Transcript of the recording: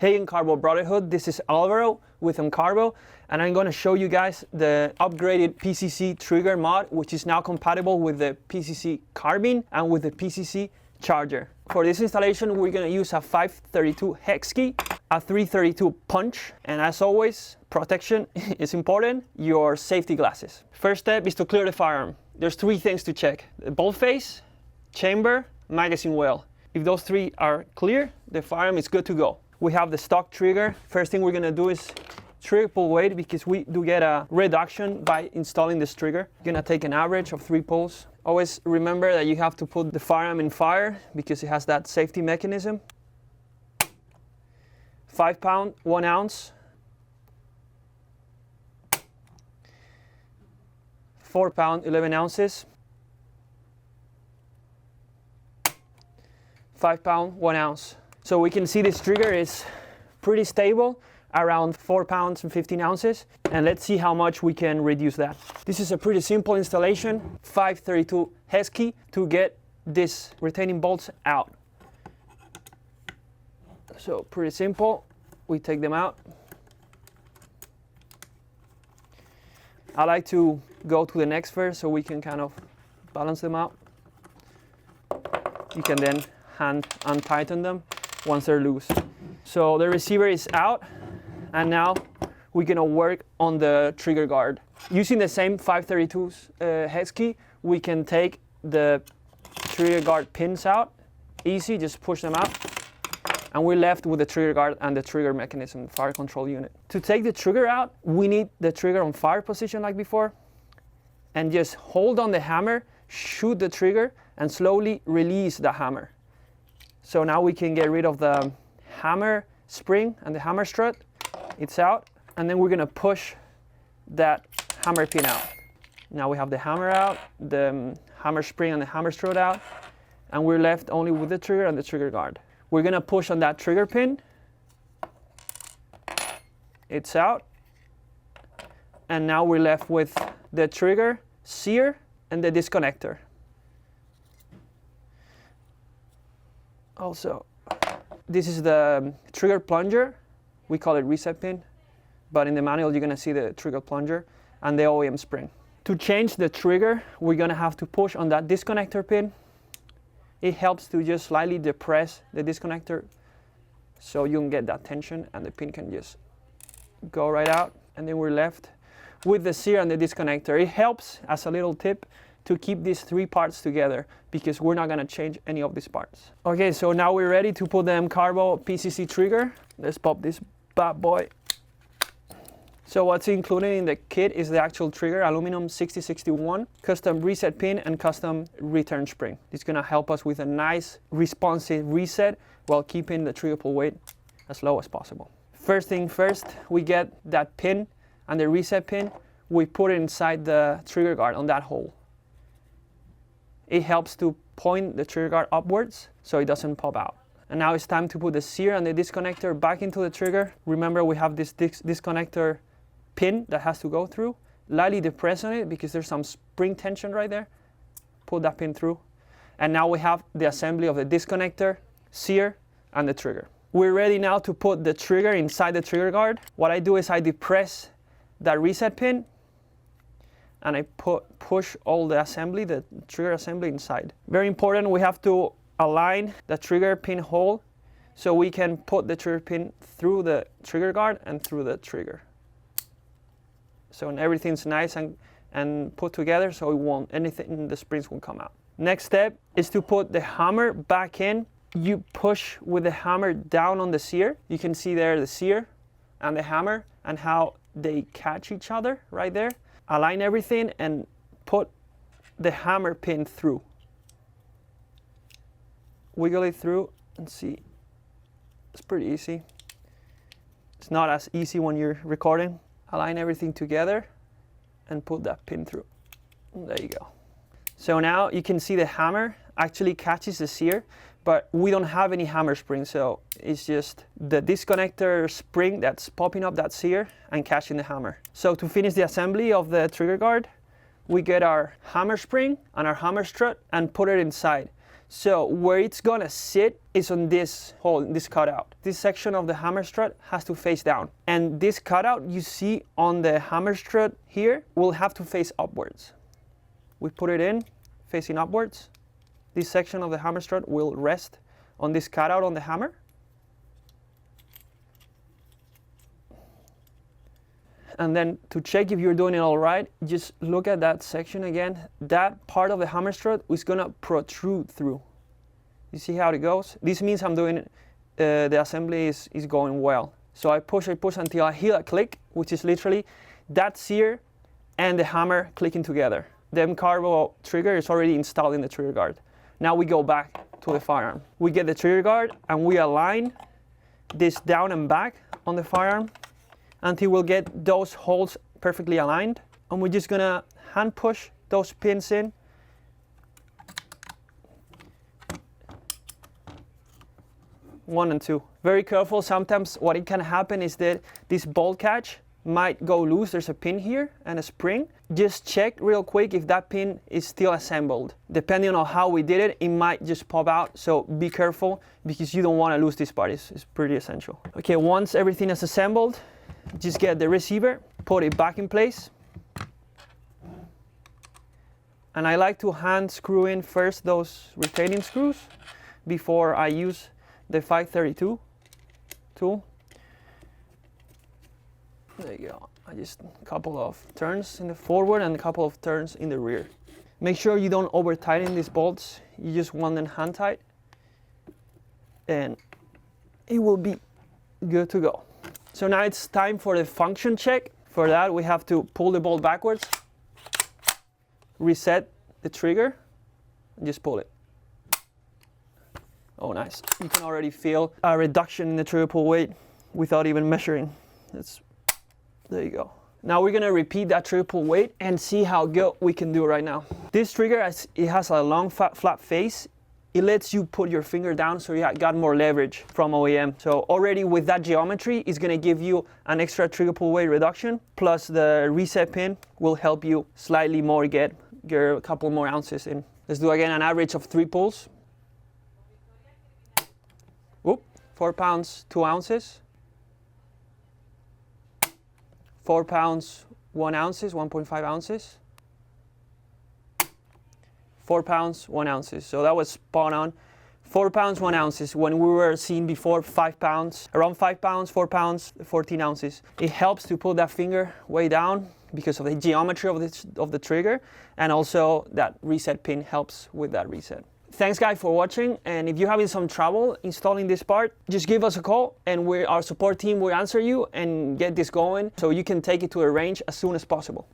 Hey M CARBO Brotherhood, this is Alvaro with M CARBO, and I'm going to show you guys the upgraded PCC trigger mod, which is now compatible with the PCC Carbine and with the PCC charger. For this installation, we're going to use a 532 hex key, a 332 punch, and as always, protection is important, your safety glasses. First step is to clear the firearm. There's three things to check: the bolt face, chamber, magazine well. If those three are clear, the firearm is good to go. We have the stock trigger. First thing we're gonna do is trigger pull weight, because we do get a reduction by installing this trigger. You're gonna take an average of 3 pulls. Always remember that you have to put the firearm in fire because it has that safety mechanism. 5 pound, 1 ounce. 4 pound, 11 ounces. 5 pound, 1 ounce. So we can see this trigger is pretty stable, around 4 pounds and 15 ounces. And let's see how much we can reduce that. This is a pretty simple installation, 532 hex key to get these retaining bolts out. So pretty simple, we take them out. I like to go to the next first so we can kind of balance them out. You can then hand untighten them once they're loose. So the receiver is out, and now we're gonna work on the trigger guard. Using the same 532's hex key, we can take the trigger guard pins out. Easy, just push them out. And we're left with the trigger guard and the trigger mechanism, fire control unit. To take the trigger out, we need the trigger on fire position like before, and just hold on the hammer, shoot the trigger, and slowly release the hammer. So now we can get rid of the hammer spring and the hammer strut. It's out, and then we're gonna push that hammer pin out. Now we have the hammer out, the hammer spring and the hammer strut out, and we're left only with the trigger and the trigger guard. We're gonna push on that trigger pin. It's out, and now we're left with the trigger, sear, and the disconnector. Also, this is the trigger plunger. We call it reset pin, but in the manual you're gonna see the trigger plunger and the OEM spring. To change the trigger, we're gonna have to push on that disconnector pin. It helps to just slightly depress the disconnector so you can get that tension and the pin can just go right out, and then we're left with the sear and the disconnector. It helps, as a little tip, to keep these 3 parts together because we're not gonna change any of these parts. Okay, so now we're ready to put the M CARBO PCC trigger. Let's pop this bad boy. So what's included in the kit is the actual trigger, aluminum 6061, custom reset pin, and custom return spring. It's gonna help us with a nice responsive reset while keeping the trigger pull weight as low as possible. First thing first, we get that pin and the reset pin. We put it inside the trigger guard on that hole. It helps to point the trigger guard upwards so it doesn't pop out. And now it's time to put the sear and the disconnector back into the trigger. Remember, we have this disconnector pin that has to go through. Lightly depress on it because there's some spring tension right there. Pull that pin through. And now we have the assembly of the disconnector, sear, and the trigger. We're ready now to put the trigger inside the trigger guard. What I do is I depress that reset pin, and I push all the assembly, the trigger assembly, inside. Very important, we have to align the trigger pin hole so we can put the trigger pin through the trigger guard and through the trigger. So everything's nice and put together so the springs won't come out. Next step is to put the hammer back in. You push with the hammer down on the sear. You can see there the sear and the hammer and how they catch each other right there. Align everything and put the hammer pin through. Wiggle it through and see. It's pretty easy. It's not as easy when you're recording. Align everything together and put that pin through. There you go. So now you can see the hammer actually catches the sear, but we don't have any hammer spring, so it's just the disconnector spring that's popping up that sear and catching the hammer. So to finish the assembly of the trigger guard, we get our hammer spring and our hammer strut and put it inside. So where it's gonna sit is on this hole, this cutout. This section of the hammer strut has to face down. And this cutout you see on the hammer strut here will have to face upwards. We put it in, facing upwards. This section of the hammer strut will rest on this cutout on the hammer. And then to check if you're doing it all right, just look at that section again. That part of the hammer strut is gonna protrude through. You see how it goes? This means I'm doing, the assembly is going well. So I push until I hear a click, which is literally that sear and the hammer clicking together. The M CARBO trigger is already installed in the trigger guard. Now we go back to the firearm. We get the trigger guard and we align this down and back on the firearm until we'll get those holes perfectly aligned. And we're just gonna hand push those pins in. One and two. Very careful, sometimes what it can happen is that this bolt catch might go loose. There's a pin here and a spring. Just check real quick if that pin is still assembled. Depending on how we did it, it might just pop out, so be careful because you don't want to lose this part. It's pretty essential. Okay, once everything is assembled, just get the receiver, put it back in place. And I like to hand screw in first those retaining screws before I use the 532 tool. There you go. I just a couple of turns in the forward and a couple of turns in the rear. Make sure you don't over tighten these bolts. You just want them hand tight and it will be good to go. So now it's time for the function check. For that we have to pull the bolt backwards, reset the trigger, and just pull it. Oh nice. You can already feel a reduction in the trigger pull weight without even measuring. There you go. Now we're gonna repeat that trigger pull weight and see how good we can do right now. This trigger, it has a long flat face. It lets you put your finger down so you got more leverage from OEM. So already with that geometry, it's gonna give you an extra trigger pull weight reduction, plus the reset pin will help you slightly more get a couple more ounces in. Let's do again an average of 3 pulls. Whoop, 4 pounds, 2 ounces. 4 pounds, 1 ounce, 1.5 ounces. 4 pounds, 1 ounce. So that was spot on. 4 pounds, 1 ounce. When we were seeing before 5 pounds, around 5 pounds, 4 pounds, 14 ounces. It helps to put that finger way down because of the geometry of the trigger, and also that reset pin helps with that reset. Thanks guys for watching, and if you're having some trouble installing this part, just give us a call and our support team will answer you and get this going so you can take it to a range as soon as possible.